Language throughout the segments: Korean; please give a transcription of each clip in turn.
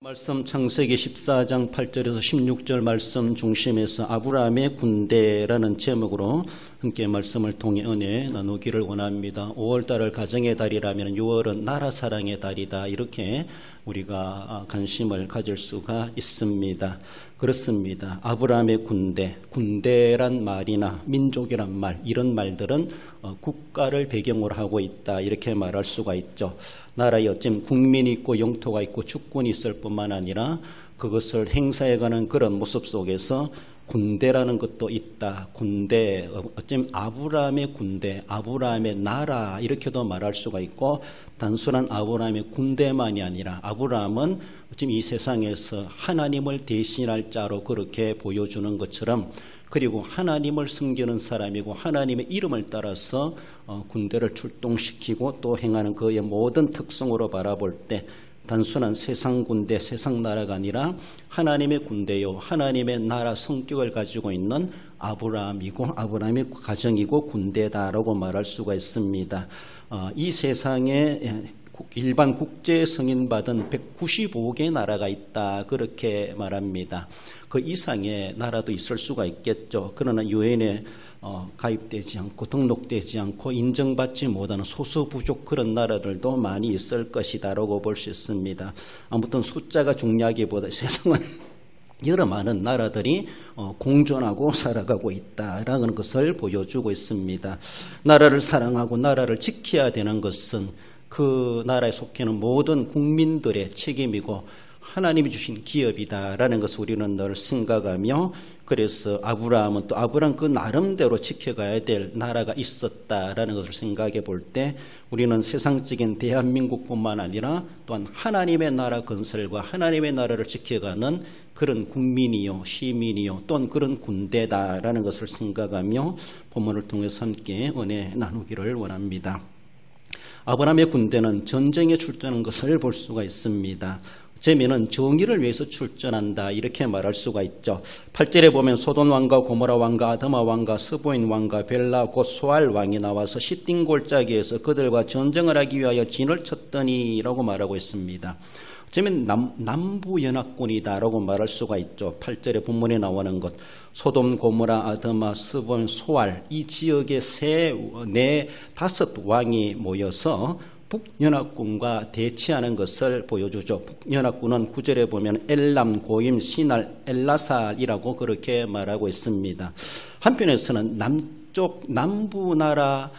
말씀 창세기 14장 8절에서 16절 말씀 중심에서 아브라함의 군대라는 제목으로 함께 말씀을 통해 은혜 나누기를 원합니다. 5월달을 가정의 달이라면 6월은 나라 사랑의 달이다, 이렇게 우리가 관심을 가질 수가 있습니다. 그렇습니다. 아브라함의 군대란 말이나 민족이란 말, 이런 말들은 국가를 배경으로 하고 있다, 이렇게 말할 수가 있죠. 나라에 어쩜 국민이 있고 영토가 있고 주권이 있을 뿐만 아니라 그것을 행사해가는 그런 모습 속에서 군대라는 것도 있다. 군대, 어쩜 아브라함의 군대, 아브라함의 나라, 이렇게도 말할 수가 있고, 단순한 아브라함의 군대만이 아니라 아브라함은 어쩜 이 세상에서 하나님을 대신할 자로 그렇게 보여주는 것처럼, 그리고 하나님을 섬기는 사람이고 하나님의 이름을 따라서 군대를 출동시키고 또 행하는 그의 모든 특성으로 바라볼 때 단순한 세상 군대, 세상 나라가 아니라 하나님의 군대요, 하나님의 나라 성격을 가지고 있는 아브라함이고 아브라함의 가정이고 군대다라고 말할 수가 있습니다. 이 세상에 일반 국제 승인받은 195개 나라가 있다, 그렇게 말합니다. 그 이상의 나라도 있을 수가 있겠죠. 그러나 유엔에 가입되지 않고 등록되지 않고 인정받지 못하는 소수 부족 그런 나라들도 많이 있을 것이다라고 볼 수 있습니다. 아무튼 숫자가 중요하기보다 세상은 여러 많은 나라들이 공존하고 살아가고 있다라는 것을 보여주고 있습니다. 나라를 사랑하고 나라를 지켜야 되는 것은 그 나라에 속해있는 모든 국민들의 책임이고 하나님이 주신 기업이다라는 것을 우리는 늘 생각하며, 그래서 아브라함은 또 아브라함 그 나름대로 지켜가야 될 나라가 있었다라는 것을 생각해 볼 때 우리는 세상적인 대한민국뿐만 아니라 또한 하나님의 나라 건설과 하나님의 나라를 지켜가는 그런 국민이요, 시민이요, 또한 그런 군대다라는 것을 생각하며 본문을 통해서 함께 은혜 나누기를 원합니다. 아브라함의 군대는 전쟁에 출전한 것을 볼 수가 있습니다. 재미는 정의를 위해서 출전한다, 이렇게 말할 수가 있죠. 8절에 보면 소돔 왕과 고모라 왕과 아드마 왕과 스보인 왕과 벨라 곧 소알 왕이 나와서 시띵 골짜기에서 그들과 전쟁을 하기 위하여 진을 쳤더니 라고 말하고 있습니다. 어쩌면 남부연합군이다라고 말할 수가 있죠. 8절에 본문에 나오는 것, 소돔, 고모라, 아드마, 스보인, 소알, 이 지역의 다섯 왕이 모여서 북연합군과 대치하는 것을 보여주죠. 북연합군은 9절에 보면 엘람, 고임, 시날, 엘라살이라고 그렇게 말하고 있습니다. 한편에서는 남부나라,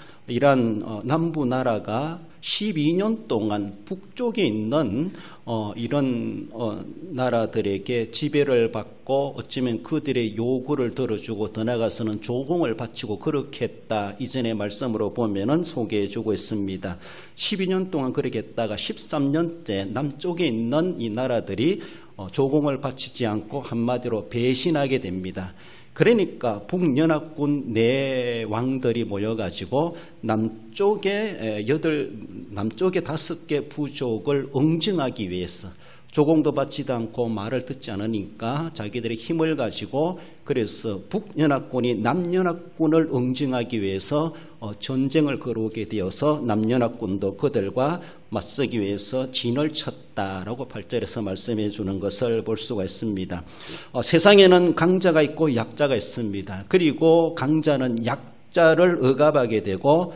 남부나라가 12년 동안 북쪽에 있는 이런 나라들에게 지배를 받고 어쩌면 그들의 요구를 들어주고 더 나아가서는 조공을 바치고 그렇게 했다, 이전의 말씀으로 보면은 소개해주고 있습니다. 12년 동안 그렇게 했다가 13년째 남쪽에 있는 이 나라들이 조공을 바치지 않고 한마디로 배신하게 됩니다. 그러니까 북연합군 네 왕들이 모여가지고 남쪽에 5개 부족을 응징하기 위해서 조공도 받지도 않고 말을 듣지 않으니까 자기들의 힘을 가지고, 그래서 북연합군이 남연합군을 응징하기 위해서 전쟁을 걸어오게 되어서 남연합군도 그들과 맞서기 위해서 진을 쳤다라고 8절에서 말씀해 주는 것을 볼 수가 있습니다. 세상에는 강자가 있고 약자가 있습니다. 그리고 강자는 약자를 억압하게 되고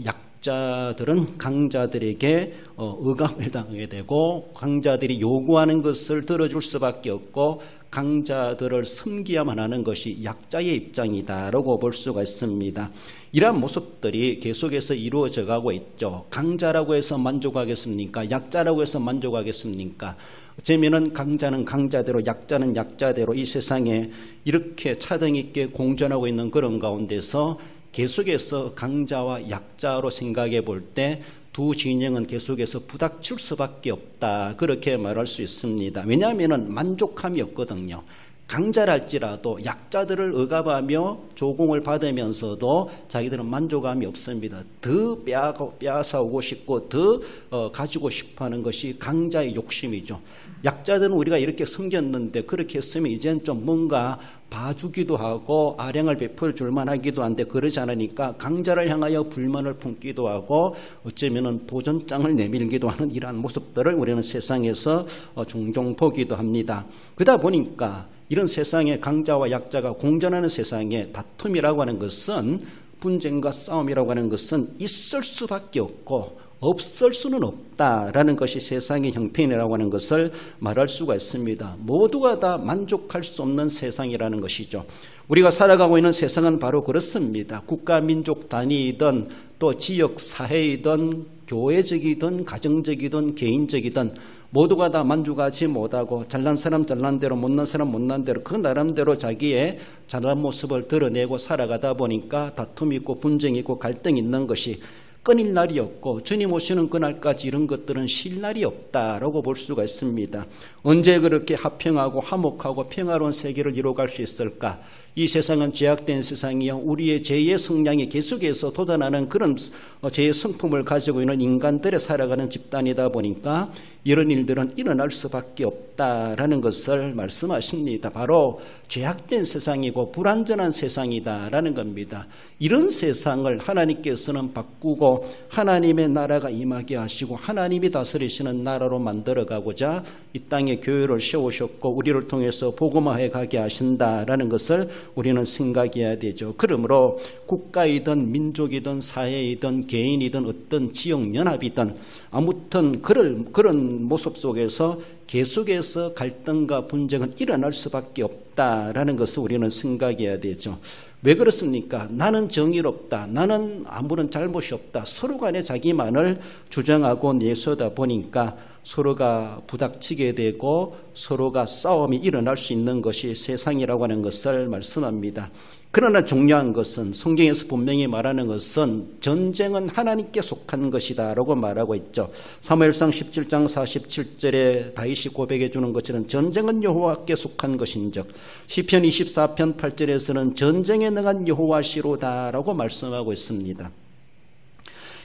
약자들은 강자들에게 억압을 당하게 되고, 강자들이 요구하는 것을 들어줄 수밖에 없고 강자들을 섬기야만 하는 것이 약자의 입장이다라고 볼 수가 있습니다. 이러한 모습들이 계속해서 이루어져 가고 있죠. 강자라고 해서 만족하겠습니까? 약자라고 해서 만족하겠습니까? 재미는 강자는 강자대로, 약자는 약자대로 이 세상에 이렇게 차등 있게 공존하고 있는 그런 가운데서 계속해서 강자와 약자로 생각해 볼 때 두 진영은 계속해서 부닥칠 수밖에 없다, 그렇게 말할 수 있습니다. 왜냐하면 만족함이 없거든요. 강자랄지라도 약자들을 억압하며 조공을 받으면서도 자기들은 만족감이 없습니다. 더 빼앗아오고 싶고 더 가지고 싶어하는 것이 강자의 욕심이죠. 약자들은 우리가 이렇게 섬겼는데 그렇게 했으면 이제는 좀 뭔가 봐주기도 하고 아량을 베풀어 줄 만하기도 한데 그러지 않으니까 강자를 향하여 불만을 품기도 하고 어쩌면 도전장을 내밀기도 하는 이러한 모습들을 우리는 세상에서 종종 보기도 합니다. 그러다 보니까 이런 세상에 강자와 약자가 공존하는 세상에 다툼이라고 하는 것은, 분쟁과 싸움이라고 하는 것은 있을 수밖에 없고 없을 수는 없다라는 것이 세상의 형편이라고 하는 것을 말할 수가 있습니다. 모두가 다 만족할 수 없는 세상이라는 것이죠. 우리가 살아가고 있는 세상은 바로 그렇습니다. 국가 민족 단위이든 또 지역 사회이든 교회적이든 가정적이든 개인적이든 모두가 다 만족하지 못하고 잘난 사람 잘난 대로 못난 사람 못난 대로 그 나름대로 자기의 잘난 모습을 드러내고 살아가다 보니까 다툼이 있고 분쟁이 있고 갈등이 있는 것이 끊일 날이 없고 주님 오시는 그날까지 이런 것들은 쉴 날이 없다라고 볼 수가 있습니다. 언제 그렇게 화평하고 화목하고 평화로운 세계를 이루어갈 수 있을까? 이 세상은 죄악된 세상이요, 우리의 죄의 성량이 계속해서 돋아나는 그런 죄의 성품을 가지고 있는 인간들의 살아가는 집단이다 보니까 이런 일들은 일어날 수밖에 없다라는 것을 말씀하십니다. 바로 죄악된 세상이고 불완전한 세상이다라는 겁니다. 이런 세상을 하나님께서는 바꾸고 하나님의 나라가 임하게 하시고 하나님이 다스리시는 나라로 만들어가고자 이 땅에 교회를 세우셨고 우리를 통해서 복음화해 가게 하신다라는 것을 우리는 생각해야 되죠. 그러므로 국가이든 민족이든 사회이든 개인이든 어떤 지역연합이든 아무튼 그런 모습 속에서 계속해서 갈등과 분쟁은 일어날 수밖에 없다라는 것을 우리는 생각해야 되죠. 왜 그렇습니까? 나는 정의롭다, 나는 아무런 잘못이 없다, 서로 간에 자기만을 주장하고 내세우다 보니까 서로가 부닥치게 되고 서로가 싸움이 일어날 수 있는 것이 세상이라고 하는 것을 말씀합니다. 그러나 중요한 것은 성경에서 분명히 말하는 것은 전쟁은 하나님께 속한 것이다 라고 말하고 있죠. 사무엘상 17장 47절에 다윗이 고백해 주는 것처럼 전쟁은 여호와께 속한 것인즉 시편 24편 8절에서는 전쟁에 능한 여호와시로다 라고 말씀하고 있습니다.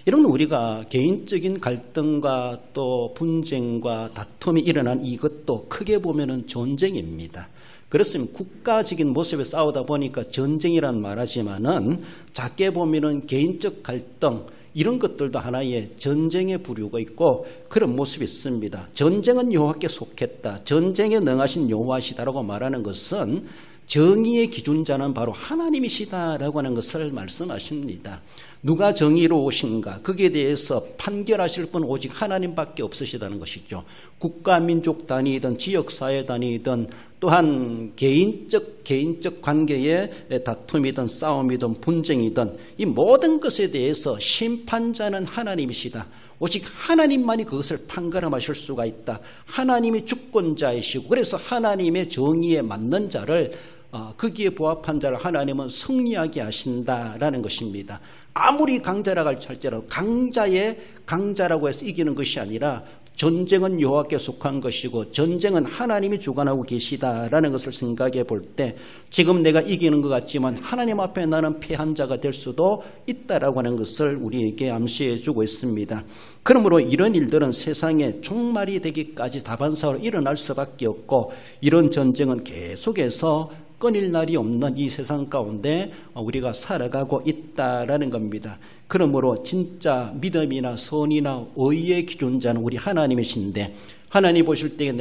여러분, 우리가 개인적인 갈등과 또 분쟁과 다툼이 일어난 이것도 크게 보면은 전쟁입니다. 그렇습니다. 국가적인 모습에 싸우다 보니까 전쟁이란 말하지만은 작게 보면은 개인적 갈등 이런 것들도 하나의 전쟁의 부류가 있고 그런 모습이 있습니다. 전쟁은 여호와께 속했다, 전쟁에 능하신 여호와시다라고 말하는 것은 정의의 기준자는 바로 하나님이시다라고 하는 것을 말씀하십니다. 누가 정의로우신가? 거기에 대해서 판결하실 분 오직 하나님밖에 없으시다는 것이죠. 국가 민족 단위이든 지역사회 단위이든 또한 개인적 관계의 다툼이든 싸움이든 분쟁이든 이 모든 것에 대해서 심판자는 하나님이시다. 오직 하나님만이 그것을 판가름하실 수가 있다. 하나님이 주권자이시고 그래서 하나님의 정의에 맞는 자를 거기에 부합한 자를 하나님은 승리하게 하신다라는 것입니다. 아무리 강자라고 할지라도 강자라고 해서 이기는 것이 아니라 전쟁은 여호와께 속한 것이고 전쟁은 하나님이 주관하고 계시다라는 것을 생각해 볼 때 지금 내가 이기는 것 같지만 하나님 앞에 나는 패한 자가 될 수도 있다라고 하는 것을 우리에게 암시해 주고 있습니다. 그러므로 이런 일들은 세상에 종말이 되기까지 다반사로 일어날 수밖에 없고 이런 전쟁은 계속해서 끊일 날이 없는 이 세상 가운데 우리가 살아가고 있다라는 겁니다. 그러므로 진짜 믿음이나 선이나 의의 기준자는 우리 하나님이신데 하나님 보실 때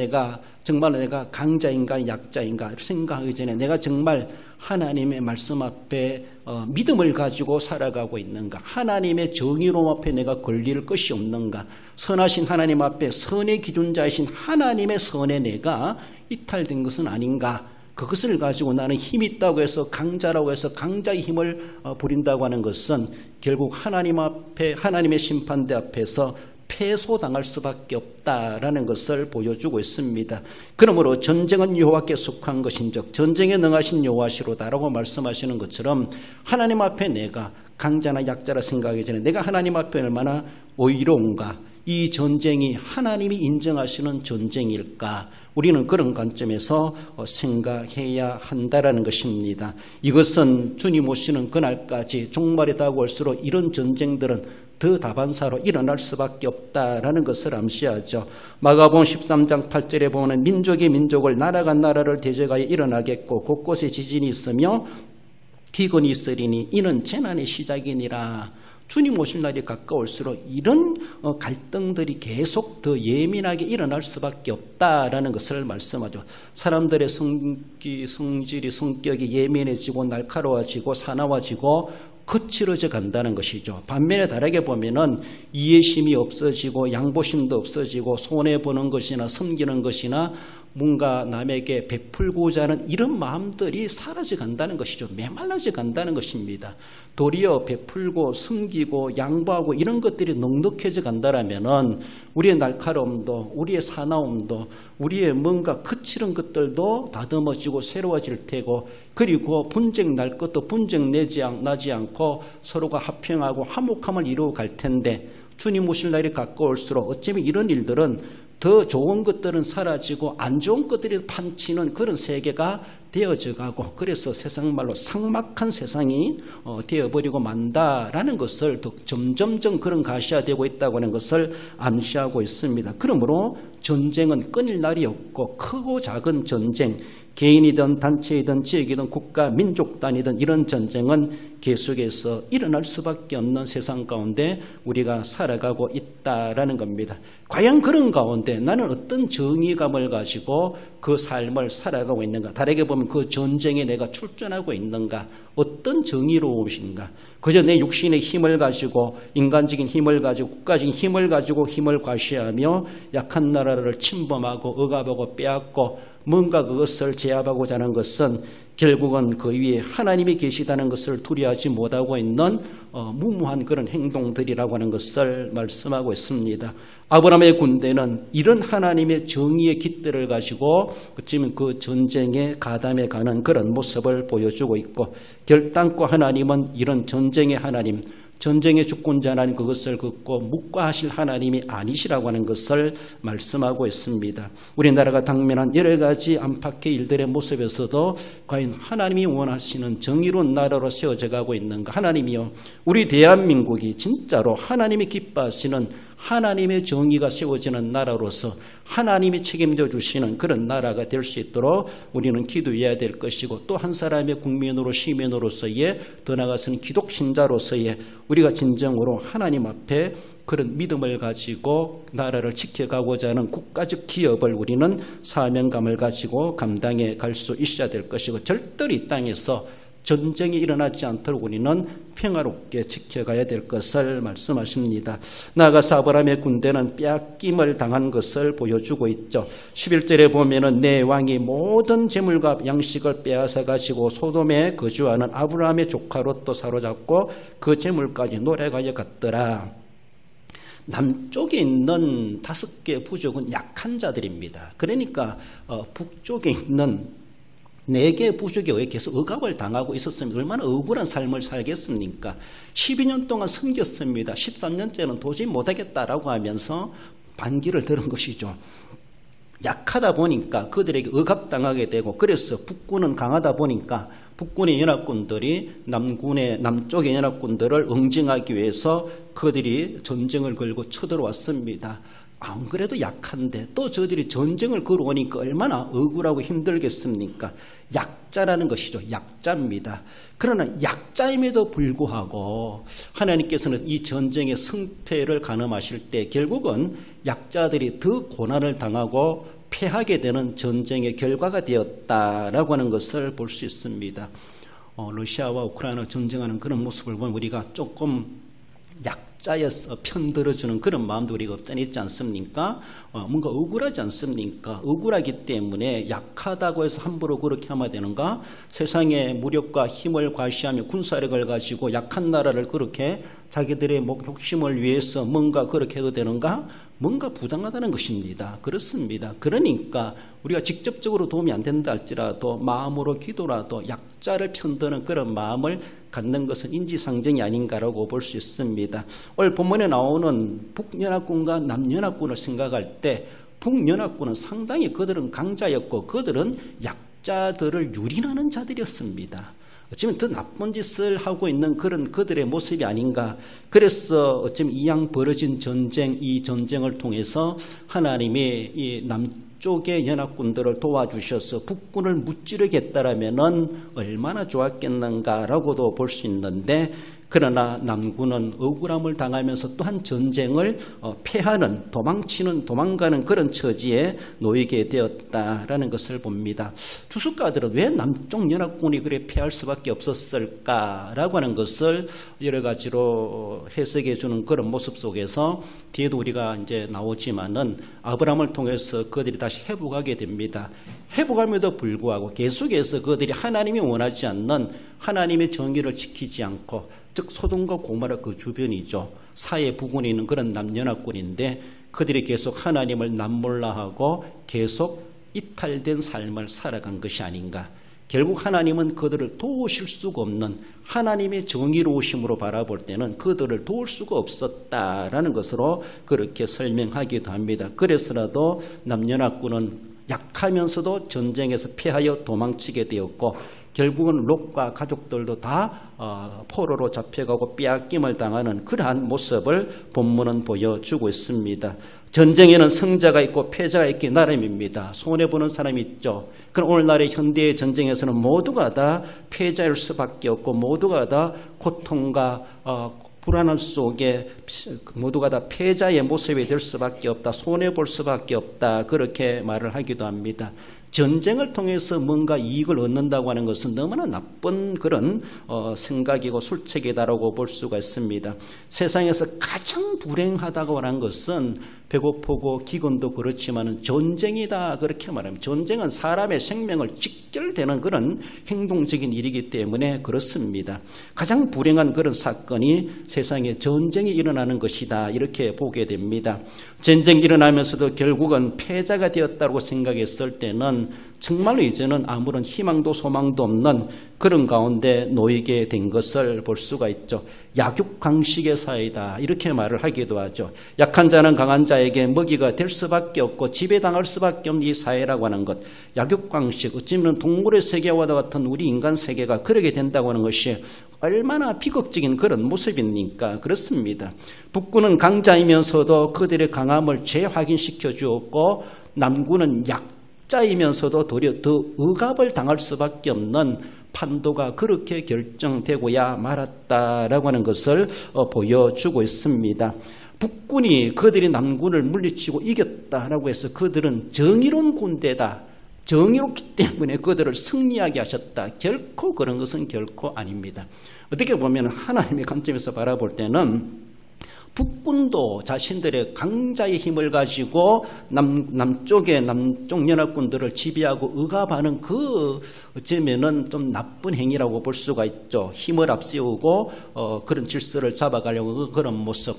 정말 내가 강자인가 약자인가 생각하기 전에 내가 정말 하나님의 말씀 앞에 믿음을 가지고 살아가고 있는가, 하나님의 정의로움 앞에 내가 걸릴 것이 없는가, 선하신 하나님 앞에 선의 기준자이신 하나님의 선에 내가 이탈된 것은 아닌가, 그것을 가지고 나는 힘이 있다고 해서 강자라고 해서 강자의 힘을 부린다고 하는 것은 결국 하나님 앞에 하나님의 심판대 앞에서 패소당할 수밖에 없다라는 것을 보여주고 있습니다. 그러므로 전쟁은 여호와께 속한 것인즉 전쟁에 능하신 여호와시로다라고 말씀하시는 것처럼 하나님 앞에 내가 강자나 약자라 생각하기 전에 내가 하나님 앞에 얼마나 의로운가, 이 전쟁이 하나님이 인정하시는 전쟁일까, 우리는 그런 관점에서 생각해야 한다라는 것입니다. 이것은 주님 오시는 그날까지 종말이 다가올수록 이런 전쟁들은 더 다반사로 일어날 수밖에 없다라는 것을 암시하죠. 마가복음 13장 8절에 보면 민족이 민족을 나라가 나라를 대적하여 일어나겠고 곳곳에 지진이 있으며 기근이 있으리니 이는 재난의 시작이니라. 주님 오실 날이 가까울수록 이런 갈등들이 계속 더 예민하게 일어날 수밖에 없다라는 것을 말씀하죠. 사람들의 성질이 성격이 예민해지고 날카로워지고 사나워지고 거칠어져 간다는 것이죠. 반면에 다르게 보면은 이해심이 없어지고 양보심도 없어지고 손해보는 것이나 섬기는 것이나 뭔가 남에게 베풀고자 하는 이런 마음들이 사라져 간다는 것이죠. 메말라져 간다는 것입니다. 도리어 베풀고 섬기고 양보하고 이런 것들이 넉넉해져 간다라면은 우리의 날카로움도 우리의 사나움도 우리의 뭔가 거칠은 것들도 다듬어지고 새로워질 테고 그리고 분쟁 날 것도 분쟁 나지 않고 서로가 화평하고 화목함을 이루어 갈 텐데 주님 오실 날이 가까울수록 어쩌면 이런 일들은 더 좋은 것들은 사라지고 안 좋은 것들이 판치는 그런 세계가 되어져 가고 그래서 세상 말로 삭막한 세상이 되어버리고 만다라는 것을 더 점점점 그런 가시화되고 있다고 하는 것을 암시하고 있습니다. 그러므로 전쟁은 끊일 날이 없고 크고 작은 전쟁 개인이든 단체이든 지역이든 국가 민족 단위든 이런 전쟁은 계속해서 일어날 수밖에 없는 세상 가운데 우리가 살아가고 있다라는 겁니다. 과연 그런 가운데 나는 어떤 정의감을 가지고 그 삶을 살아가고 있는가? 다르게 보면 그 전쟁에 내가 출전하고 있는가? 어떤 정의로우신가? 그저 내 육신의 힘을 가지고 인간적인 힘을 가지고 국가적인 힘을 가지고 힘을 과시하며 약한 나라를 침범하고 억압하고 빼앗고 뭔가 그것을 제압하고자 하는 것은 결국은 그 위에 하나님이 계시다는 것을 두려워하지 못하고 있는 무모한 그런 행동들이라고 하는 것을 말씀하고 있습니다. 아브라함의 군대는 이런 하나님의 정의의 깃대를 가지고 어쩌면 그 전쟁에 가담해 가는 그런 모습을 보여주고 있고 결단코 하나님은 이런 전쟁의 하나님 전쟁의 주권자 하나님 그것을 긋고 묵과하실 하나님이 아니시라고 하는 것을 말씀하고 있습니다. 우리나라가 당면한 여러 가지 안팎의 일들의 모습에서도 과연 하나님이 원하시는 정의로운 나라로 세워져 가고 있는가? 하나님이요, 우리 대한민국이 진짜로 하나님이 기뻐하시는 하나님의 정의가 세워지는 나라로서 하나님이 책임져 주시는 그런 나라가 될 수 있도록 우리는 기도해야 될 것이고 또 한 사람의 국민으로 시민으로서의 더 나아가서는 기독신자로서의 우리가 진정으로 하나님 앞에 그런 믿음을 가지고 나라를 지켜가고자 하는 국가적 기업을 우리는 사명감을 가지고 감당해 갈 수 있어야 될 것이고 절대로 이 땅에서 전쟁이 일어나지 않도록 우리는 평화롭게 지켜가야 될 것을 말씀하십니다. 나아가서 아브라함의 군대는 빼앗김을 당한 것을 보여주고 있죠. 11절에 보면은 내 왕이 모든 재물과 양식을 빼앗아 가지고 소돔에 거주하는 아브라함의 조카 롯도 사로잡고 그 재물까지 노래가여 갔더라. 남쪽에 있는 5개 부족은 약한 자들입니다. 그러니까 북쪽에 있는 4개 부족에 의해 계속 억압을 당하고 있었으면 얼마나 억울한 삶을 살겠습니까? 12년 동안 섬겼습니다. 13년째는 도저히 못하겠다라고 하면서 반기를 들은 것이죠. 약하다 보니까 그들에게 억압당하게 되고 그래서 북군은 강하다 보니까 북군의 연합군들이 남쪽의 연합군들을 응징하기 위해서 그들이 전쟁을 걸고 쳐들어왔습니다. 안 그래도 약한데 또 저들이 전쟁을 걸어오니까 얼마나 억울하고 힘들겠습니까? 약자라는 것이죠. 약자입니다. 그러나 약자임에도 불구하고 하나님께서는 이 전쟁의 승패를 가늠하실 때 결국은 약자들이 더 고난을 당하고 패하게 되는 전쟁의 결과가 되었다라고 하는 것을 볼 수 있습니다. 러시아와 우크라이나 전쟁하는 그런 모습을 보면 우리가 조금 약자여서 편들어주는 그런 마음도 우리가 없잖아 있지 않습니까? 뭔가 억울하지 않습니까? 억울하기 때문에 약하다고 해서 함부로 그렇게 하면 되는가? 세상의 무력과 힘을 과시하며 군사력을 가지고 약한 나라를 그렇게 자기들의 욕심을 위해서 뭔가 그렇게 해도 되는가? 뭔가 부당하다는 것입니다. 그렇습니다. 그러니까 우리가 직접적으로 도움이 안 된다 할지라도 마음으로 기도라도 약자를 편드는 그런 마음을 갖는 것은 인지상정이 아닌가라고 볼 수 있습니다. 오늘 본문에 나오는 북연합군과 남연합군을 생각할 때 북연합군은 상당히 그들은 강자였고 그들은 약자들을 유린하는 자들이었습니다. 어쩌면 더 나쁜 짓을 하고 있는 그런 그들의 모습이 아닌가. 그래서 어쩌면 이왕 벌어진 전쟁, 이 전쟁을 통해서 하나님이 이 남쪽의 연합군들을 도와주셔서 북군을 무찌르겠다라면은 얼마나 좋았겠는가라고도 볼 수 있는데, 그러나 남군은 억울함을 당하면서 또한 전쟁을 패하는, 도망가는 그런 처지에 놓이게 되었다라는 것을 봅니다. 주석가들은 왜 남쪽 연합군이 그래 패할 수밖에 없었을까라고 하는 것을 여러 가지로 해석해 주는 그런 모습 속에서 뒤에도 우리가 이제 나오지만은 아브라함을 통해서 그들이 다시 회복하게 됩니다. 회복함에도 불구하고 계속해서 그들이 하나님이 원하지 않는 하나님의 정의를 지키지 않고, 즉 소돔과 고모라 그 주변이죠. 사해 부근에 있는 그런 남연합군인데 그들이 계속 하나님을 남몰라하고 계속 이탈된 삶을 살아간 것이 아닌가. 결국 하나님은 그들을 도우실 수가 없는, 하나님의 정의로우심으로 바라볼 때는 그들을 도울 수가 없었다라는 것으로 그렇게 설명하기도 합니다. 그래서라도 남연합군은 약하면서도 전쟁에서 패하여 도망치게 되었고, 결국은 롯과 가족들도 다 포로로 잡혀가고 빼앗김을 당하는 그러한 모습을 본문은 보여주고 있습니다. 전쟁에는 승자가 있고 패자가 있기 나름입니다. 손해보는 사람이 있죠. 그럼 오늘날의 현대의 전쟁에서는 모두가 다 패자일 수밖에 없고, 모두가 다 고통과 불안함 속에 모두가 다 패자의 모습이 될 수밖에 없다, 손해볼 수밖에 없다, 그렇게 말을 하기도 합니다. 전쟁을 통해서 뭔가 이익을 얻는다고 하는 것은 너무나 나쁜 그런 생각이고 술책이다라고 볼 수가 있습니다. 세상에서 가장 불행하다고 하는 것은 배고프고 기근도 그렇지만 전쟁이다, 그렇게 말합니다. 전쟁은 사람의 생명을 직결되는 그런 행동적인 일이기 때문에 그렇습니다. 가장 불행한 그런 사건이 세상에 전쟁이 일어나는 것이다, 이렇게 보게 됩니다. 전쟁이 일어나면서도 결국은 패자가 되었다고 생각했을 때는 정말로 이제는 아무런 희망도 소망도 없는 그런 가운데 놓이게 된 것을 볼 수가 있죠. 약육강식의 사회다, 이렇게 말을 하기도 하죠. 약한 자는 강한 자에게 먹이가 될 수밖에 없고 지배당할 수밖에 없는 이 사회라고 하는 것, 약육강식, 어쩌면 동물의 세계와 같은 우리 인간 세계가 그러게 된다고 하는 것이 얼마나 비극적인 그런 모습입니까? 그렇습니다. 북군은 강자이면서도 그들의 강함을 재확인시켜 주었고, 남군은 약자이면서도 도리어 더 억압을 당할 수밖에 없는 판도가 그렇게 결정되고야 말았다라고 하는 것을 보여주고 있습니다. 북군이 그들이 남군을 물리치고 이겼다라고 해서 그들은 정의로운 군대다, 정의롭기 때문에 그들을 승리하게 하셨다, 결코 그런 것은 결코 아닙니다. 어떻게 보면 하나님의 관점에서 바라볼 때는 북군도 자신들의 강자의 힘을 가지고 남쪽 연합군들을 지배하고 억압하는 그 어쩌면은 좀 나쁜 행위라고 볼 수가 있죠. 힘을 앞세우고 그런 질서를 잡아가려고 그런 모습.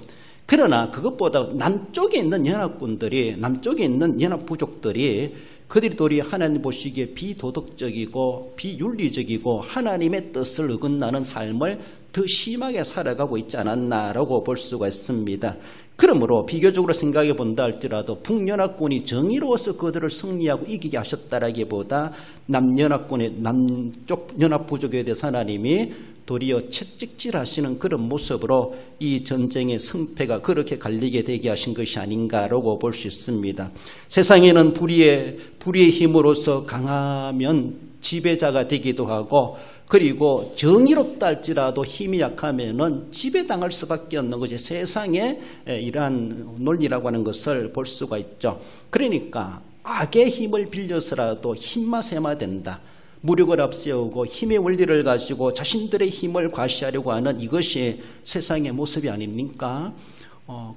그러나 그것보다 남쪽에 있는 연합군들이, 남쪽에 있는 연합부족들이 그들이 도리 하나님 보시기에 비도덕적이고 비윤리적이고 하나님의 뜻을 어긋나는 삶을 더 심하게 살아가고 있지 않았나라고 볼 수가 있습니다. 그러므로 비교적으로 생각해 본다 할지라도 북연합군이 정의로워서 그들을 승리하고 이기게 하셨다라기보다 남연합군의 남쪽 연합부족에 대해서 하나님이 도리어 채찍질하시는 그런 모습으로 이 전쟁의 승패가 그렇게 갈리게 되게 하신 것이 아닌가라고 볼 수 있습니다. 세상에는 불의의 힘으로서 강하면 지배자가 되기도 하고, 그리고 정의롭다 할지라도 힘이 약하면은 지배당할 수밖에 없는 것이 세상의 이러한 논리라고 하는 것을 볼 수가 있죠. 그러니까 악의 힘을 빌려서라도 힘마세마 된다, 무력을 앞세우고 힘의 원리를 가지고 자신들의 힘을 과시하려고 하는 이것이 세상의 모습이 아닙니까?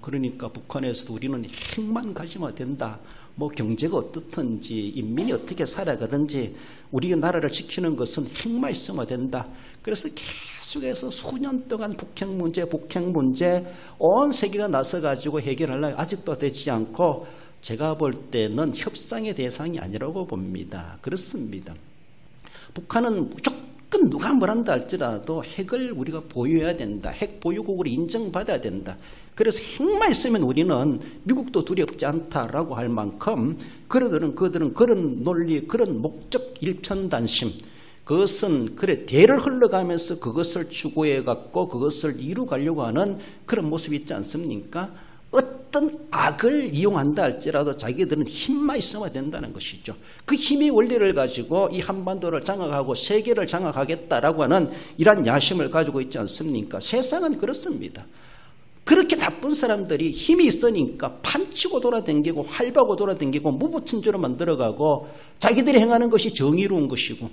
그러니까 북한에서도 우리는 핵만 가지면 된다, 뭐 경제가 어떻든지 인민이 어떻게 살아가든지 우리가 나라를 지키는 것은 핵만 있으면 된다. 그래서 계속해서 수년 동안 북핵 문제 온 세계가 나서가지고 해결하려고 아직도 되지 않고, 제가 볼 때는 협상의 대상이 아니라고 봅니다. 그렇습니다. 북한은 무조건 누가 뭐란다 할지라도 핵을 우리가 보유해야 된다, 핵 보유국으로 인정받아야 된다. 그래서 핵만 있으면 우리는 미국도 두렵지 않다라고 할 만큼 그들은 그런 논리, 그런 목적 일편단심, 그것은 대를 흘러가면서 그것을 추구해 갖고 그것을 이루가려고 하는 그런 모습이 있지 않습니까? 어떤 악을 이용한다 할지라도 자기들은 힘만 있으면 된다는 것이죠. 그 힘의 원리를 가지고 이 한반도를 장악하고 세계를 장악하겠다라고 하는 이러한 야심을 가지고 있지 않습니까? 세상은 그렇습니다. 그렇게 나쁜 사람들이 힘이 있으니까 판치고 돌아다니고 활보고 돌아다니고 무부천주로 만들어가고 자기들이 행하는 것이 정의로운 것이고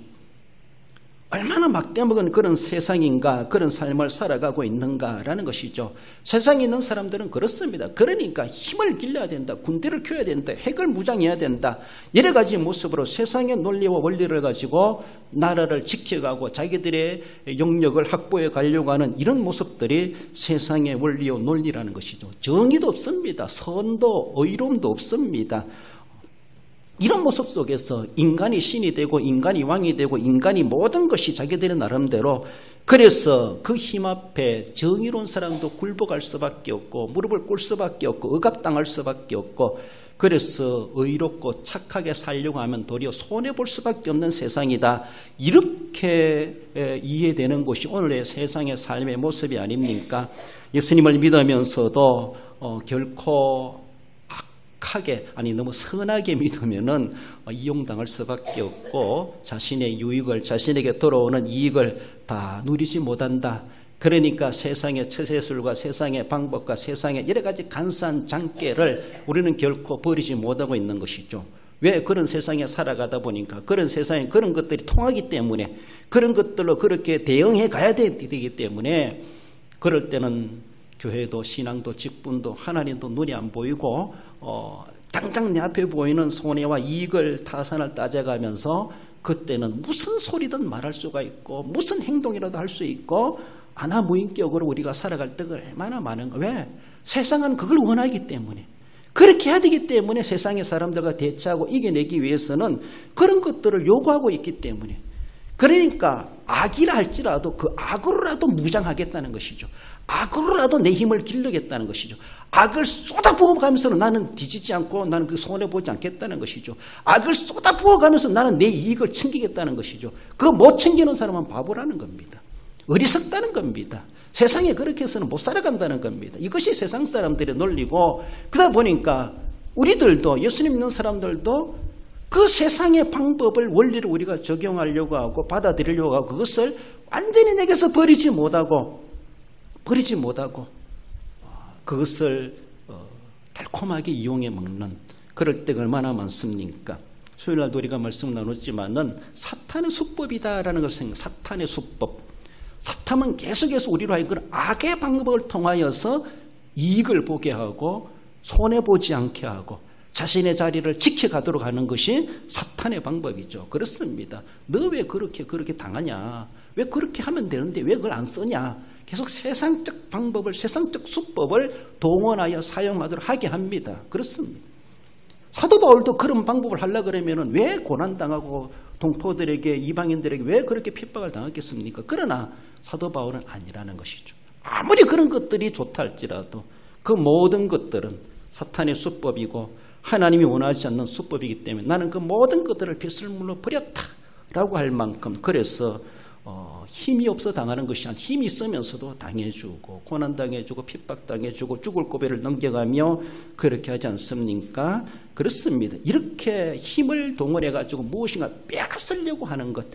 얼마나 막대먹은 그런 세상인가, 그런 삶을 살아가고 있는가라는 것이죠. 세상에 있는 사람들은 그렇습니다. 그러니까 힘을 길러야 된다, 군대를 키워야 된다, 핵을 무장해야 된다, 여러 가지 모습으로 세상의 논리와 원리를 가지고 나라를 지켜가고 자기들의 영역을 확보해 가려고 하는 이런 모습들이 세상의 원리와 논리라는 것이죠. 정의도 없습니다. 선도, 의로움도 없습니다. 이런 모습 속에서 인간이 신이 되고 인간이 왕이 되고 인간이 모든 것이 자기들의 나름대로, 그래서 그 힘 앞에 정의로운 사람도 굴복할 수밖에 없고 무릎을 꿇을 수밖에 없고 억압당할 수밖에 없고, 그래서 의롭고 착하게 살려고 하면 도리어 손해볼 수밖에 없는 세상이다. 이렇게 이해되는 것이 오늘의 세상의 삶의 모습이 아닙니까? 예수님을 믿으면서도 결코 너무 선하게 믿으면은 이용당할 수밖에 없고 자신의 유익을, 자신에게 돌아오는 이익을 다 누리지 못한다. 그러니까 세상의 처세술과 세상의 방법과 세상의 여러 가지 간사한 장깨를 우리는 결코 버리지 못하고 있는 것이죠. 왜? 그런 세상에 살아가다 보니까, 그런 세상에 그런 것들이 통하기 때문에, 그런 것들로 그렇게 대응해 가야 되기 때문에, 그럴 때는 교회도 신앙도 직분도 하나님도 눈이 안 보이고 당장 내 앞에 보이는 손해와 이익을 타산을 따져가면서 그때는 무슨 소리든 말할 수가 있고 무슨 행동이라도 할 수 있고 아나무인격으로 우리가 살아갈 때가 얼마나 많은가. 왜? 세상은 그걸 원하기 때문에, 그렇게 해야 되기 때문에 세상의 사람들과 대처하고 이겨내기 위해서는 그런 것들을 요구하고 있기 때문에, 그러니까 악이라 할지라도 그 악으로라도 무장하겠다는 것이죠. 악으로라도 내 힘을 기르겠다는 것이죠. 악을 쏟아부어가면서 나는 뒤지지 않고 나는 그 손해보지 않겠다는 것이죠. 악을 쏟아부어가면서 나는 내 이익을 챙기겠다는 것이죠. 그거 못 챙기는 사람은 바보라는 겁니다. 어리석다는 겁니다. 세상에 그렇게 해서는 못 살아간다는 겁니다. 이것이 세상 사람들의 논리고, 그러다 보니까 우리들도, 예수님 믿는 사람들도 그 세상의 방법을, 원리를 우리가 적용하려고 하고 받아들이려고 하고 그것을 완전히 내게서 버리지 못하고 그것을 달콤하게 이용해 먹는 그럴 때가 얼마나 많습니까? 수요일날도 우리가 말씀 나눴지만은 사탄의 수법이다라는 것을, 사탄의 수법. 사탄은 계속해서 우리로 하여금 악의 방법을 통하여서 이익을 보게 하고 손해보지 않게 하고 자신의 자리를 지켜가도록 하는 것이 사탄의 방법이죠. 그렇습니다. 너 왜 그렇게 당하냐? 왜 그렇게 하면 되는데 왜 그걸 안 쓰냐? 계속 세상적 방법을, 세상적 수법을 동원하여 사용하도록 하게 합니다. 그렇습니다. 사도 바울도 그런 방법을 하려고 그러면 왜 고난당하고 동포들에게, 이방인들에게 왜 그렇게 핍박을 당했겠습니까? 그러나 사도 바울은 아니라는 것이죠. 아무리 그런 것들이 좋다 할지라도 그 모든 것들은 사탄의 수법이고 하나님이 원하지 않는 수법이기 때문에 나는 그 모든 것들을 빗물로 버렸다라고 할 만큼, 그래서 힘이 없어 당하는 것이 아니라 힘이 있으면서도 당해주고 고난당해주고 핍박당해주고 죽을 고비를 넘겨가며 그렇게 하지 않습니까? 그렇습니다. 이렇게 힘을 동원해가지고 무엇인가 빼앗으려고 하는 것,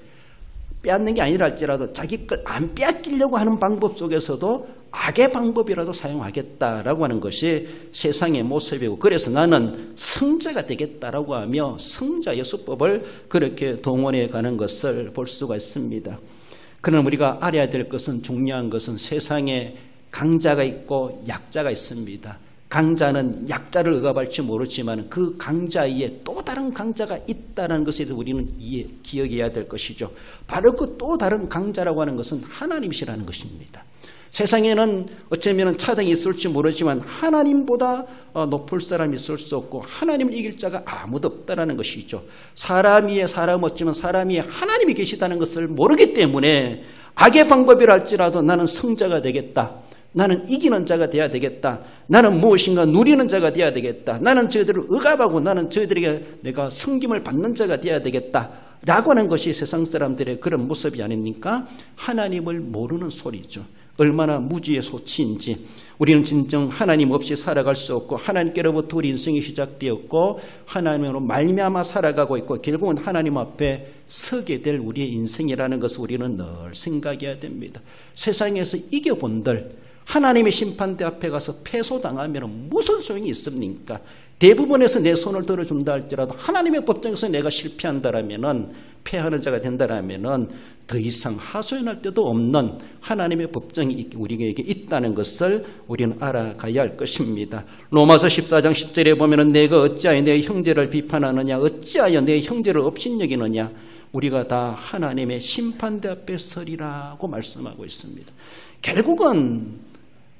빼앗는 게 아니라 할지라도 자기 걸 안 빼앗기려고 하는 방법 속에서도 악의 방법이라도 사용하겠다라고 하는 것이 세상의 모습이고, 그래서 나는 성자가 되겠다라고 하며 성자의 수법을 그렇게 동원해 가는 것을 볼 수가 있습니다. 그러나 우리가 알아야 될 것은, 중요한 것은 세상에 강자가 있고 약자가 있습니다. 강자는 약자를 억압할지 모르지만 그 강자 위에 또 다른 강자가 있다는 것에 대해서 우리는 기억해야 될 것이죠. 바로 그 또 다른 강자라고 하는 것은 하나님이시라는 것입니다. 세상에는 어쩌면 차등이 있을지 모르지만 하나님보다 높을 사람이 있을 수 없고 하나님을 이길 자가 아무도 없다는 것이죠. 사람 위에 사람 없지만 사람 위에 하나님이 계시다는 것을 모르기 때문에 악의 방법이라 할지라도 나는 성자가 되겠다, 나는 이기는 자가 되어야 되겠다, 나는 무엇인가 누리는 자가 되어야 되겠다, 나는 저희들을 억압하고 나는 저희들에게 내가 섬김을 받는 자가 되어야 되겠다 라고 하는 것이 세상 사람들의 그런 모습이 아닙니까? 하나님을 모르는 소리죠. 얼마나 무지의 소치인지. 우리는 진정 하나님 없이 살아갈 수 없고 하나님께로부터 우리 인생이 시작되었고 하나님으로 말미암아 살아가고 있고 결국은 하나님 앞에 서게 될 우리의 인생이라는 것을 우리는 늘 생각해야 됩니다. 세상에서 이겨본들 하나님의 심판대 앞에 가서 패소당하면 무슨 소용이 있습니까? 대부분에서 내 손을 들어준다 할지라도 하나님의 법정에서 내가 실패한다라면 패하는 자가 된다라면 더 이상 하소연할 데도 없는 하나님의 법정이 우리에게 있다는 것을 우리는 알아가야 할 것입니다. 로마서 14장 10절에 보면 내가 어찌하여 내 형제를 비판하느냐 어찌하여 내 형제를 업신여기느냐 우리가 다 하나님의 심판대 앞에 서리라고 말씀하고 있습니다. 결국은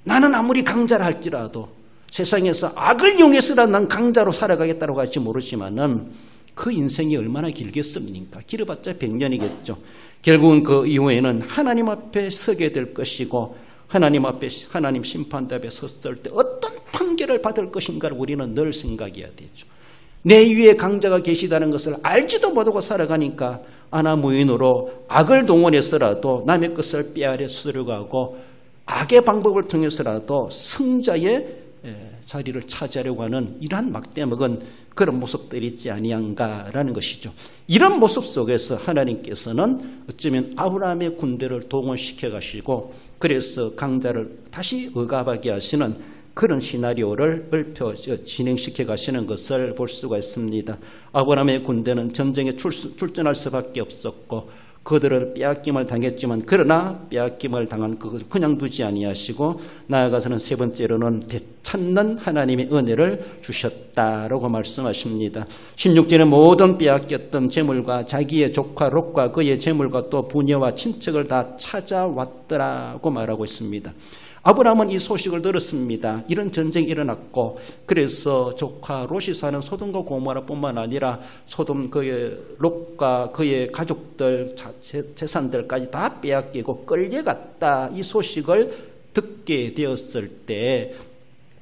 나는 아무리 강자라 할지라도 세상에서 악을 이용해서라도 난 강자로 살아가겠다고 할지 모르지만은 그 인생이 얼마나 길겠습니까? 길어봤자 100년이겠죠. 결국은 그 이후에는 하나님 앞에 서게 될 것이고 하나님 심판대 앞에 섰을 때 어떤 판결을 받을 것인가를 우리는 늘 생각해야 되죠. 내 위에 강자가 계시다는 것을 알지도 못하고 살아가니까 아나무인으로 악을 동원해서라도 남의 것을 빼앗으려고 하고 악의 방법을 통해서라도 승자의 자리를 차지하려고 하는 이러한 막대먹은 그런 모습들이 있지 아니한가라는 것이죠. 이런 모습 속에서 하나님께서는 어쩌면 아브라함의 군대를 동원시켜 가시고 그래서 강자를 다시 억압하게 하시는 그런 시나리오를 진행시켜 가시는 것을 볼 수가 있습니다. 아브라함의 군대는 전쟁에 출전할 수밖에 없었고 그들을 빼앗김을 당했지만 그러나 빼앗김을 당한 그것을 그냥 두지 아니하시고 나아가서는 세 번째로는 되찾는 하나님의 은혜를 주셨다라고 말씀하십니다. 16절에 모든 빼앗겼던 재물과 자기의 조카 롯과 그의 재물과 또 부녀와 친척을 다 찾아왔더라고 말하고 있습니다. 아브라함은 이 소식을 들었습니다. 이런 전쟁이 일어났고 그래서 조카 롯이 사는 소돔과 고모라뿐만 아니라 소돔 그의 롯과 그의 가족들 재산들까지 다 빼앗기고 끌려갔다. 이 소식을 듣게 되었을 때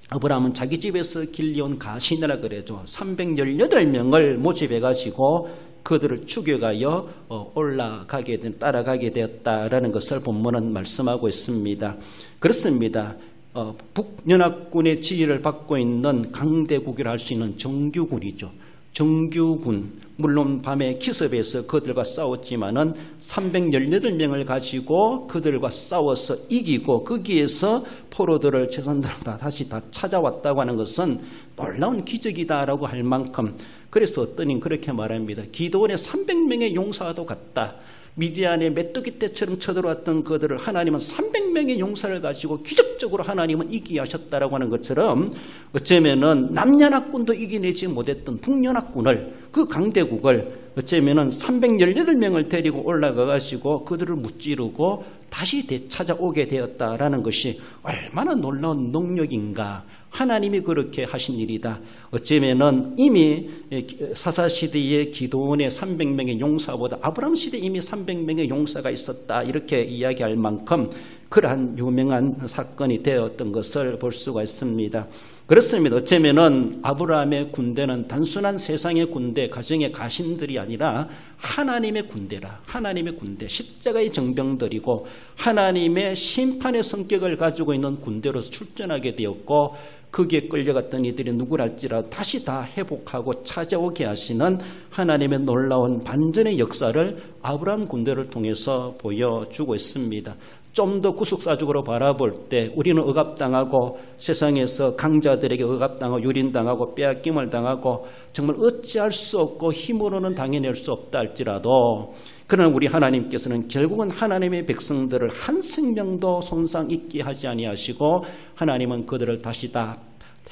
아브라함은 자기 집에서 길리온 가신이라 그래죠. 318명을 모집해가지고 그들을 죽여가여 따라가게 되었다라는 것을 본문은 말씀하고 있습니다. 그렇습니다. 북연합군의 지휘를 받고 있는 강대국이라 할 수 있는 정규군이죠. 정규군, 물론 밤에 기습해서 그들과 싸웠지만은 318명을 가지고 그들과 싸워서 이기고 거기에서 포로들을 재산들을 다시 찾아왔다고 하는 것은 놀라운 기적이다라고 할 만큼 그래서 어떤 이 그렇게 말합니다. 기드온의 300명의 용사도 같다. 미디안의 메뚜기 떼처럼 쳐들어왔던 그들을 하나님은 300명의 용사를 가지고 기적적으로 하나님은 이기게 하셨다라고 하는 것처럼 어쩌면은 남연합군도 이겨내지 못했던 북연합군을 그 강대국을 어쩌면은 318명을 데리고 올라가 가지고 그들을 무찌르고 다시 되찾아오게 되었다라는 것이 얼마나 놀라운 능력인가. 하나님이 그렇게 하신 일이다. 어쩌면은 이미 사사시대의 기드온의 300명의 용사보다 아브라함 시대에 이미 300명의 용사가 있었다. 이렇게 이야기할 만큼 그러한 유명한 사건이 되었던 것을 볼 수가 있습니다. 그렇습니다. 어쩌면은 아브라함의 군대는 단순한 세상의 군대, 가정의 가신들이 아니라 하나님의 군대라. 하나님의 군대, 십자가의 정병들이고 하나님의 심판의 성격을 가지고 있는 군대로서 출전하게 되었고 거기에 끌려갔던 이들이 누구랄지라도 다시 다 회복하고 찾아오게 하시는 하나님의 놀라운 반전의 역사를 아브라함 군대를 통해서 보여주고 있습니다. 좀 더 구속사적으로 바라볼 때 우리는 억압당하고 세상에서 강자들에게 억압당하고 유린당하고 빼앗김을 당하고 정말 어찌할 수 없고 힘으로는 당해낼 수 없다 할지라도 그러나 우리 하나님께서는 결국은 하나님의 백성들을 한 생명도 손상 있게 하지 아니하시고 하나님은 그들을 다시 다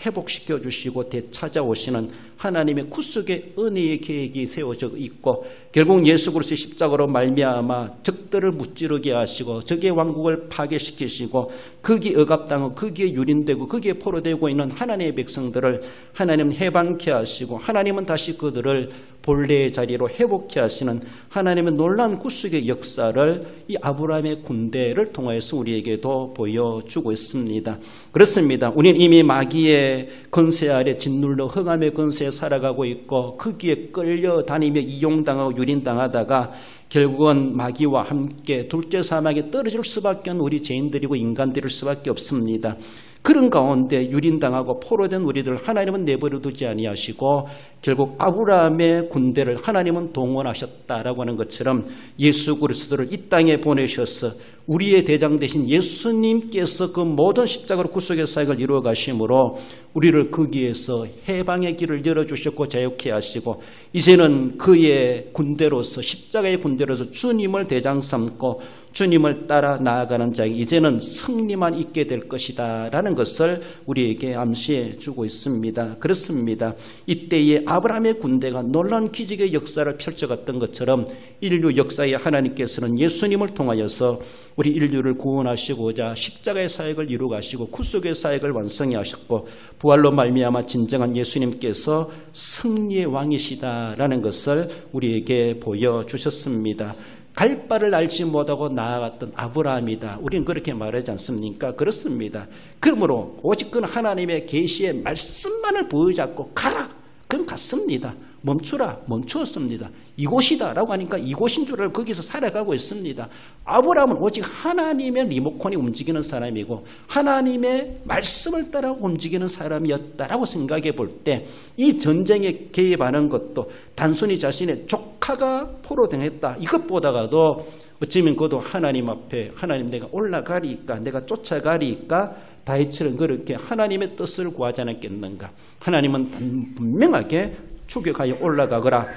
회복시켜 주시고 되찾아오시는 하나님의 구속의 은혜의 계획이 세워져 있고 결국 예수 그리스도의 십자가로 말미암아 적들을 무찌르게 하시고 적의 왕국을 파괴시키시고 거기에 억압당하고 거기에 유린되고 거기에 포로되고 있는 하나님의 백성들을 하나님은 해방케 하시고 하나님은 다시 그들을 본래의 자리로 회복케 하시는 하나님의 놀라운 구속의 역사를 이 아브라함의 군대를 통해서 우리에게도 보여주고 있습니다. 그렇습니다. 우리는 이미 마귀의 권세 아래 짓눌러 흑암의 권세 현세에 살아가고 있고 거기에 끌려다니며 이용당하고 유린당하다가 결국은 마귀와 함께 둘째 사막에 떨어질 수밖에 없는 우리 죄인들이고 인간들일 수밖에 없습니다. 그런 가운데 유린당하고 포로된 우리들 하나님은 내버려 두지 아니하시고 결국 아브라함의 군대를 하나님은 동원하셨다라고 하는 것처럼 예수 그리스도를 이 땅에 보내셔서 우리의 대장 되신 예수님께서 그 모든 십자가로 구속의 사역을 이루어 가심으로 우리를 거기에서 해방의 길을 열어주셨고 자유케 하시고 이제는 그의 군대로서 십자가의 군대로서 주님을 대장 삼고 주님을 따라 나아가는 자에게 이제는 승리만 있게 될 것이다 라는 것을 우리에게 암시해 주고 있습니다. 그렇습니다. 이때에 아브라함의 군대가 놀라운 기적의 역사를 펼쳐갔던 것처럼 인류 역사에 하나님께서는 예수님을 통하여서 우리 인류를 구원하시고자 십자가의 사역을 이루가시고 구속의 사역을 완성해 하셨고 부활로 말미암아 진정한 예수님께서 승리의 왕이시다라는 것을 우리에게 보여주셨습니다. 갈 바를 알지 못하고 나아갔던 아브라함이다. 우리는 그렇게 말하지 않습니까? 그렇습니다. 그러므로 오직 그는 하나님의 계시의 말씀만을 보여잡고 가라. 그럼 갔습니다. 멈추라. 멈추었습니다. 이곳이다 라고 하니까 이곳인 줄 알고 거기서 살아가고 있습니다. 아브라함은 오직 하나님의 리모컨이 움직이는 사람이고 하나님의 말씀을 따라 움직이는 사람이었다라고 생각해 볼 때 이 전쟁에 개입하는 것도 단순히 자신의 조카가 포로당했다 이것보다가도 어쩌면 그도 하나님 앞에 하나님 내가 올라가리까 내가 쫓아가리까 다윗처럼 그렇게 하나님의 뜻을 구하지 않았겠는가. 하나님은 분명하게 추격하여 올라가거라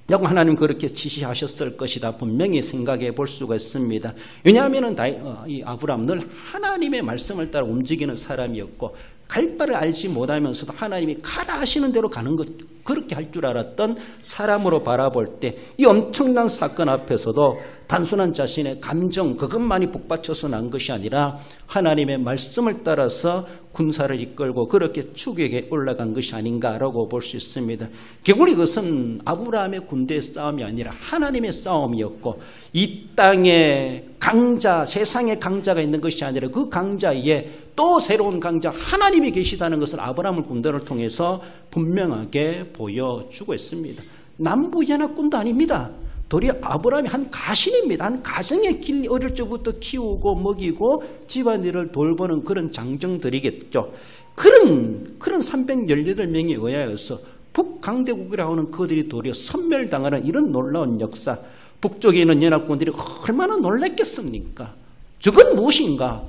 라고 하나님 그렇게 지시하셨을 것이다 분명히 생각해 볼 수가 있습니다. 왜냐하면 이 아브라함 늘 하나님의 말씀을 따라 움직이는 사람이었고 갈 바를 알지 못하면서도 하나님이 가라 하시는 대로 가는 것 그렇게 할 줄 알았던 사람으로 바라볼 때 이 엄청난 사건 앞에서도 단순한 자신의 감정 그것만이 북받쳐서 난 것이 아니라 하나님의 말씀을 따라서 군사를 이끌고 그렇게 추격에 올라간 것이 아닌가라고 볼 수 있습니다. 결국 이것은 아브라함의 군대의 싸움이 아니라 하나님의 싸움이었고 이 땅에 강자 세상에 강자가 있는 것이 아니라 그 강자에 또 새로운 강자 하나님이 계시다는 것을 아브라함의 군대를 통해서 분명하게 보여주고 있습니다. 남부연합군도 아닙니다. 도리어 아브라함이 한 가신입니다. 한 가정의 길 어릴 적부터 키우고 먹이고 집안일을 돌보는 그런 장정들이겠죠. 그런 318명에 의하여서 북강대국이라고 하는 그들이 도리어 섬멸당하는 이런 놀라운 역사 북쪽에 있는 연합군들이 얼마나 놀랐겠습니까? 저건 무엇인가?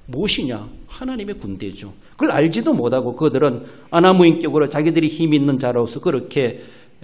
무엇이냐? 하나님의 군대죠. 그걸 알지도 못하고 그들은 아나무인격으로 자기들이 힘 있는 자로서 그렇게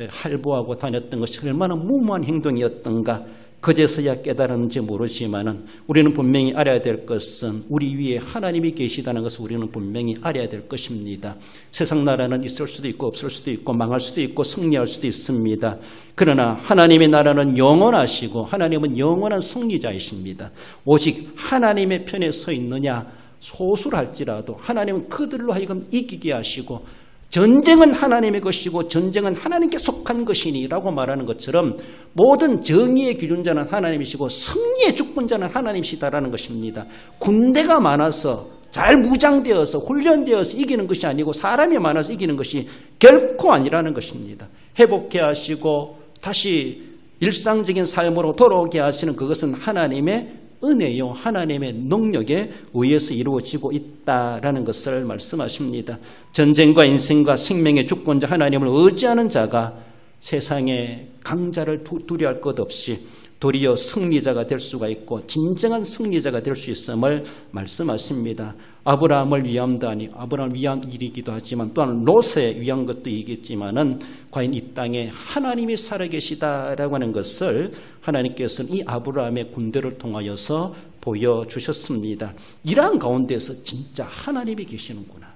할보하고 다녔던 것이 얼마나 무모한 행동이었던가 그제서야 깨달았는지 모르지만은 우리는 분명히 알아야 될 것은 우리 위에 하나님이 계시다는 것을 우리는 분명히 알아야 될 것입니다. 세상 나라는 있을 수도 있고 없을 수도 있고 망할 수도 있고 승리할 수도 있습니다. 그러나 하나님의 나라는 영원하시고 하나님은 영원한 승리자이십니다. 오직 하나님의 편에 서 있느냐 소수를 할지라도 하나님은 그들로 하여금 이기게 하시고 전쟁은 하나님의 것이고 전쟁은 하나님께 속한 것이니라고 말하는 것처럼 모든 정의의 기준자는 하나님이시고 승리의 주권자는 하나님이시다라는 것입니다. 군대가 많아서 잘 무장되어서 훈련되어서 이기는 것이 아니고 사람이 많아서 이기는 것이 결코 아니라는 것입니다. 회복해 하시고 다시 일상적인 삶으로 돌아오게 하시는 그것은 하나님의 은혜요 하나님의 능력에 의해서 이루어지고 있다라는 것을 말씀하십니다. 전쟁과 인생과 생명의 주권자 하나님을 의지하는 자가 세상의 강자를 두려워할 것 없이 도리어 승리자가 될 수가 있고 진정한 승리자가 될 수 있음을 말씀하십니다. 아브라함을 위함도 아니고 아브라함을 위한 일이기도 하지만 또한 롯에 위한 것도 이겠지만은 과연 이 땅에 하나님이 살아계시다라고 하는 것을 하나님께서는 이 아브라함의 군대를 통하여서 보여주셨습니다. 이러한 가운데서 진짜 하나님이 계시는구나.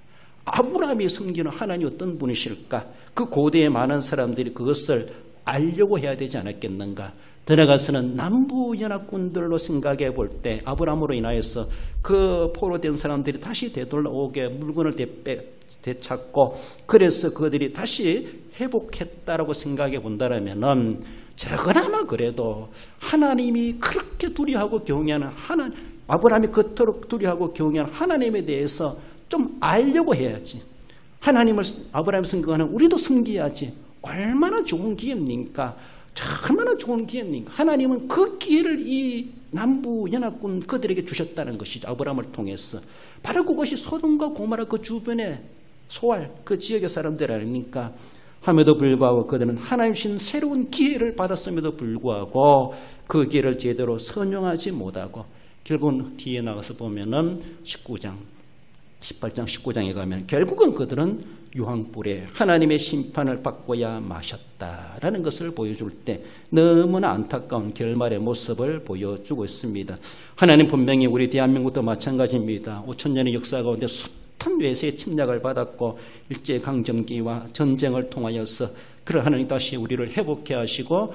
아브라함이 섬기는 하나님이 어떤 분이실까? 그 고대의 많은 사람들이 그것을 알려고 해야 되지 않았겠는가? 들어가서는 남부연합군들로 생각해 볼 때 아브라함으로 인하여서 그 포로된 사람들이 다시 되돌아오게 물건을 되찾고 그래서 그들이 다시 회복했다라고 생각해 본다라면은 저거나마 그래도 하나님이 그렇게 두려워하고 경외하는 아브라함이 그토록 두려워하고 경외하는 하나님에 대해서 좀 알려고 해야지. 하나님을 아브라함을 섬기는 우리도 섬겨야지. 얼마나 좋은 기회입니까? 얼마나 좋은 기회입니까? 하나님은 그 기회를 이 남부 연합군 그들에게 주셨다는 것이죠. 아브라함을 통해서. 바로 그것이 소돔과 고모라 그 주변의 소알 그 지역의 사람들 아닙니까? 함에도 불구하고 그들은 하나님 주신 새로운 기회를 받았음에도 불구하고 그 기회를 제대로 선용하지 못하고 결국은 뒤에 나가서 보면은 18장 19장에 가면 결국은 그들은 유황불에 하나님의 심판을 받고야 마셨다라는 것을 보여줄 때 너무나 안타까운 결말의 모습을 보여주고 있습니다. 하나님 분명히 우리 대한민국도 마찬가지입니다. 5천년의 역사 가운데 숱한 외세의 침략을 받았고 일제강점기와 전쟁을 통하여서 그런 하나님 다시 우리를 회복해 하시고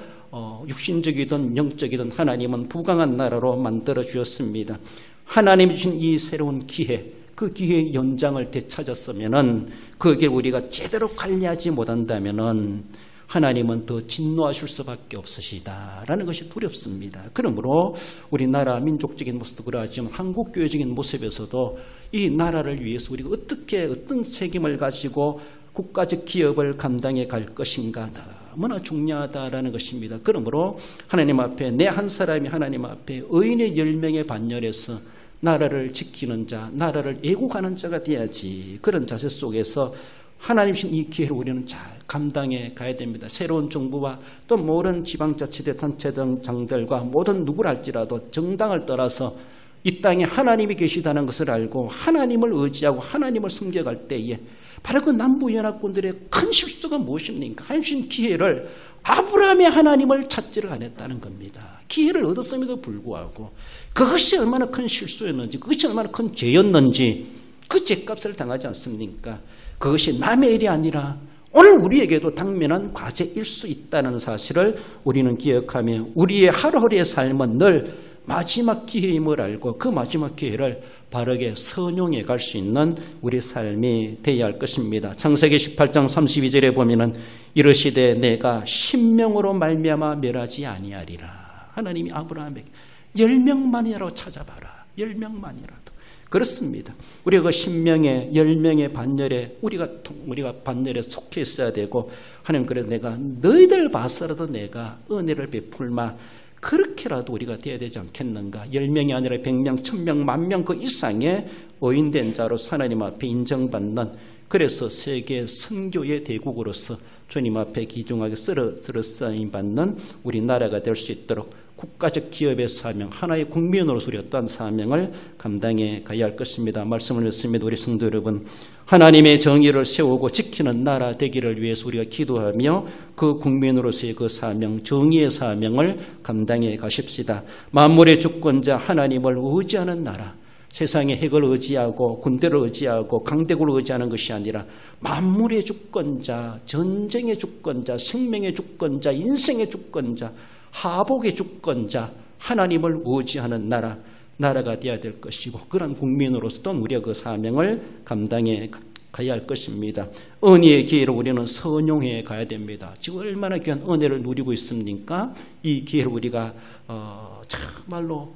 육신적이든 영적이든 하나님은 부강한 나라로 만들어 주셨습니다. 하나님이 주신 이 새로운 기회, 그 기회의 연장을 되찾았으면은 그게 우리가 제대로 관리하지 못한다면은 하나님은 더 진노하실 수밖에 없으시다라는 것이 두렵습니다. 그러므로 우리나라 민족적인 모습도 그러하지만 한국교회적인 모습에서도 이 나라를 위해서 우리가 어떤 책임을 가지고 국가적 기업을 감당해 갈 것인가 너무나 중요하다라는 것입니다. 그러므로 하나님 앞에 내 한 사람이 하나님 앞에 의인의 10명의 반열에서 나라를 지키는 자, 나라를 애국하는 자가 돼야지. 그런 자세 속에서 하나님 주신 이 기회를 우리는 잘 감당해 가야 됩니다. 새로운 정부와 또 모든 지방자치대 단체장들과 모든 누구를 할지라도 정당을 떠나서 이 땅에 하나님이 계시다는 것을 알고 하나님을 의지하고 하나님을 섬겨갈 때에 바로 그 남부연합군들의 큰 실수가 무엇입니까? 하나님 주신 기회를 아브라함의 하나님을 찾지를 않았다는 겁니다. 기회를 얻었음에도 불구하고 그것이 얼마나 큰 실수였는지, 그것이 얼마나 큰 죄였는지 그 죄값을 당하지 않습니까? 그것이 남의 일이 아니라 오늘 우리에게도 당면한 과제일 수 있다는 사실을 우리는 기억하며 우리의 하루하루의 삶은 늘 마지막 기회임을 알고 그 마지막 기회를 바르게 선용해 갈 수 있는 우리 삶이 되어야 할 것입니다. 창세기 18장 32절에 보면은 이르시되 내가 신명으로 말미암아 멸하지 아니하리라. 하나님이 아브라함에게 10명만이라도 찾아봐라. 10명만이라도. 그렇습니다. 우리가 그 신명의 10명의 반열에 우리가 반열에 속해 있어야 되고 하나님 그래서 내가 너희들 봐서라도 내가 은혜를 베풀마. 그렇게라도 우리가 되어야 되지 않겠는가? 10명이 아니라 100명, 1000명, 10,000명 그 이상의 의인된 자로서 하나님 앞에 인정받는 그래서 세계 선교의 대국으로서 주님 앞에 귀중하게 쓰러쓰임받는 우리나라가 될 수 있도록 국가적 기업의 사명, 하나의 국민으로서 우리 어떠한 사명을 감당해 가야 할 것입니다. 말씀을 듣습니다. 우리 성도 여러분, 하나님의 정의를 세우고 지키는 나라 되기를 위해서 우리가 기도하며 그 국민으로서의 그 사명, 정의의 사명을 감당해 가십시다. 만물의 주권자 하나님을 의지하는 나라, 세상의 핵을 의지하고 군대를 의지하고 강대국을 의지하는 것이 아니라 만물의 주권자, 전쟁의 주권자, 생명의 주권자, 인생의 주권자, 하복의 주권자 하나님을 의지하는 나라가 되어야 될 것이고 그런 국민으로서 또 우리가 그 사명을 감당해 가야 할 것입니다. 은혜의 기회를 우리는 선용해 가야 됩니다. 지금 얼마나 귀한 은혜를 누리고 있습니까? 이 기회를 우리가 정말로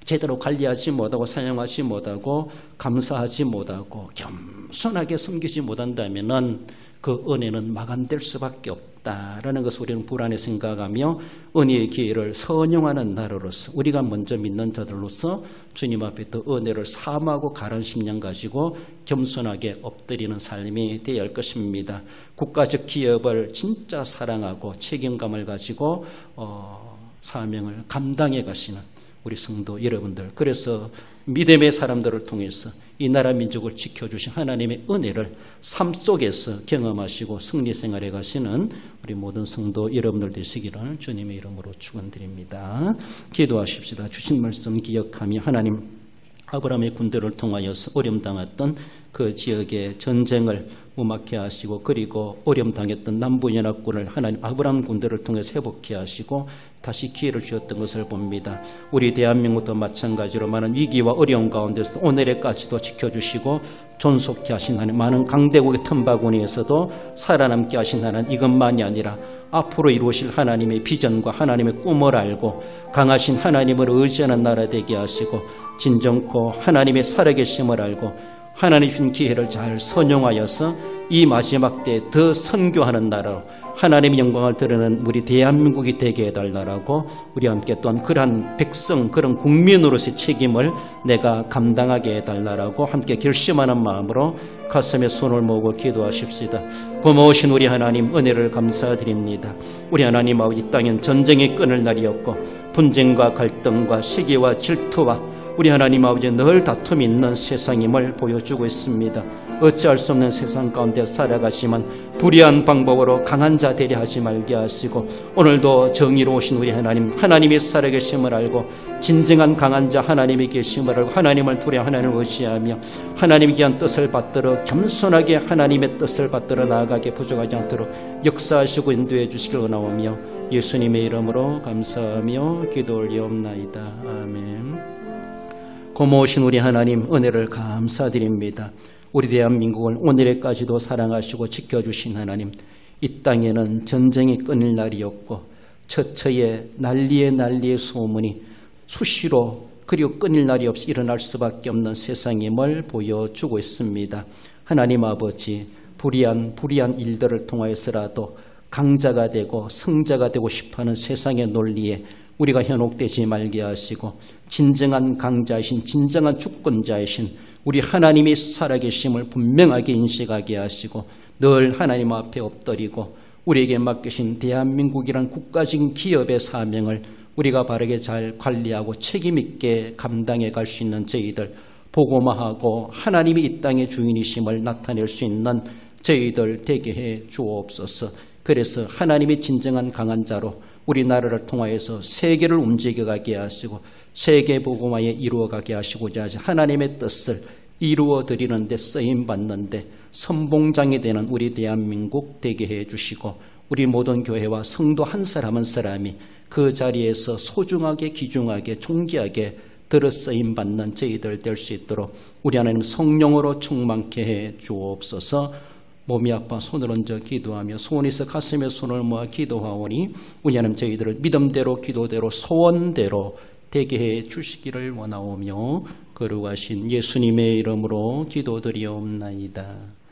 제대로 관리하지 못하고 사용하지 못하고 감사하지 못하고 겸손하게 섬기지 못한다면 그 은혜는 마감될 수밖에 없다라는 것을 우리는 불안해 생각하며 은혜의 기회를 선용하는 나라로서 우리가 먼저 믿는 자들로서 주님 앞에 더 은혜를 사모하고 가른 심령 가지고 겸손하게 엎드리는 삶이 되어야 할 것입니다. 국가적 기업을 진짜 사랑하고 책임감을 가지고 사명을 감당해 가시는 우리 성도 여러분들, 그래서 믿음의 사람들을 통해서 이 나라 민족을 지켜주신 하나님의 은혜를 삶 속에서 경험하시고 승리 생활해 가시는 우리 모든 성도 여러분들 되시기를 주님의 이름으로 축원드립니다. 기도하십시다. 주신 말씀 기억하며 하나님 아브라함의 군대를 통하여서 어려움 당했던 그 지역의 전쟁을 무마케 하시고 그리고 어려움 당했던 남부연합군을 하나님 아브라함 군대를 통해서 회복케 하시고 다시 기회를 주었던 것을 봅니다. 우리 대한민국도 마찬가지로 많은 위기와 어려움 가운데서 오늘에까지도 지켜주시고 존속케 하신 하나님, 많은 강대국의 틈바구니에서도 살아남게 하신 하나님, 이것만이 아니라 앞으로 이루실 하나님의 비전과 하나님의 꿈을 알고 강하신 하나님을 의지하는 나라 되게 하시고 진정코 하나님의 살아계심을 알고 하나님 주신 기회를 잘 선용하여서 이 마지막 때에 더 선교하는 나라로 하나님의 영광을 드러내는 우리 대한민국이 되게 해달라고 우리 함께 또한 그러한 백성, 그런 국민으로서의 책임을 내가 감당하게 해달라고 함께 결심하는 마음으로 가슴에 손을 모으고 기도하십시다. 고마우신 우리 하나님 은혜를 감사드립니다. 우리 하나님 아버지, 이 땅엔 전쟁이 끊을 날이 없고 분쟁과 갈등과 시기와 질투와 우리 하나님 아버지 늘 다툼이 있는 세상임을 보여주고 있습니다. 어찌할 수 없는 세상 가운데 살아가시면 불의한 방법으로 강한 자 되려 하지 말게 하시고, 오늘도 정의로우신 우리 하나님이 살아계심을 알고 진정한 강한 자 하나님이 계심을 알고 하나님을 두려 하나님을 의지하며 하나님의 귀한 뜻을 받들어 겸손하게 하나님의 뜻을 받들어 나아가게 부족하지 않도록 역사하시고 인도해 주시길 원하오며 예수님의 이름으로 감사하며 기도 올리옵나이다. 아멘. 고마우신 우리 하나님 은혜를 감사드립니다. 우리 대한민국을 오늘에까지도 사랑하시고 지켜주신 하나님, 이 땅에는 전쟁이 끊일 날이 없고 처처에 난리의 소문이 수시로 그리고 끊일 날이 없이 일어날 수밖에 없는 세상임을 보여주고 있습니다. 하나님 아버지, 불의한 일들을 통하여서라도 강자가 되고 성자가 되고 싶어하는 세상의 논리에 우리가 현혹되지 말게 하시고, 진정한 강자이신 진정한 주권자이신 우리 하나님이 살아계심을 분명하게 인식하게 하시고 늘 하나님 앞에 엎드리고 우리에게 맡기신 대한민국이란 국가적인 기업의 사명을 우리가 바르게 잘 관리하고 책임있게 감당해 갈 수 있는 저희들, 복음화하고 하나님이 이 땅의 주인이심을 나타낼 수 있는 저희들 되게 해 주옵소서. 그래서 하나님이 진정한 강한 자로 우리나라를 통하여서 세계를 움직여가게 하시고 세계 복음화에 이루어가게 하시고자 하신 하나님의 뜻을 이루어드리는 데 쓰임받는 데 선봉장이 되는 우리 대한민국 되게 해주시고, 우리 모든 교회와 성도 한 사람 한 사람이 그 자리에서 소중하게 귀중하게 존귀하게 들어 쓰임받는 저희들 될 수 있도록 우리 하나님 성령으로 충만케 해 주옵소서. 몸이 아파 손을 얹어 기도하며 소원에서 가슴에 손을 모아 기도하오니 우리 하나님 저희들을 믿음대로 기도대로 소원대로 되게 해 주시기를 원하오며 거룩하신 예수님의 이름으로 기도드리옵나이다.